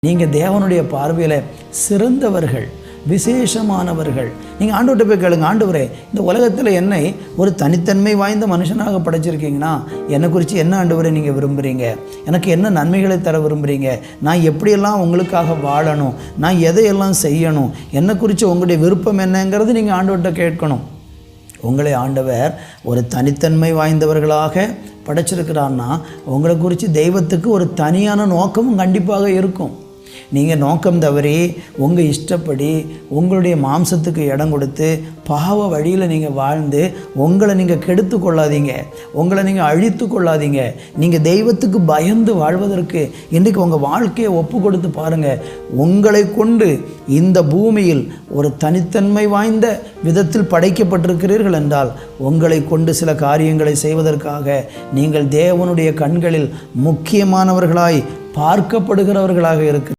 நீங்கள் தேவனுடைய பார்வையில் சிறந்தவர்கள், விசேஷமானவர்கள். நீங்கள் ஆண்டவர்கிட்ட போய் கேளுங்க, ஆண்டவரே இந்த உலகத்தில் என்னை ஒரு தனித்தன்மை வாய்ந்த மனுஷனாக படைச்சிருக்கீங்கன்னா என்னை குறித்து என்ன ஆண்டவரே நீங்கள் விரும்புகிறீங்க? எனக்கு என்ன நன்மைகளை தர விரும்புகிறீங்க? நான் எப்படியெல்லாம் உங்களுக்காக வாழணும்? நான் எதையெல்லாம் செய்யணும்? என்னை குறித்து உங்களுடைய விருப்பம் என்னங்கிறது நீங்கள் ஆண்டவர்கிட்ட கேட்கணும். உங்களை ஆண்டவர் ஒரு தனித்தன்மை வாய்ந்தவர்களாக படைச்சிருக்கிறான்னா உங்களை குறித்து தெய்வத்துக்கு ஒரு தனியான நோக்கமும் கண்டிப்பாக இருக்கும். நீங்கள் நோக்கம் தவறி உங்கள் இஷ்டப்படி உங்களுடைய மாம்சத்துக்கு இடம் கொடுத்து பாவ வழியில் நீங்கள் வாழ்ந்து உங்களை நீங்கள் கெடுத்து கொள்ளாதீங்க, உங்களை நீங்கள் அழித்து கொள்ளாதீங்க. நீங்கள் தெய்வத்துக்கு பயந்து வாழ்வதற்கு இன்றைக்கு உங்கள் வாழ்க்கையை ஒப்பு கொடுத்து பாருங்கள். உங்களை கொண்டு இந்த பூமியில் ஒரு தனித்தன்மை வாய்ந்த விதத்தில் படைக்கப்பட்டிருக்கிறீர்கள் என்றால் உங்களை கொண்டு சில காரியங்களை செய்வதற்காக நீங்கள் தேவனுடைய கண்களில் முக்கியமானவர்களாய் பார்க்கப்படுகிறவர்களாக இருக்கிறீர்கள்.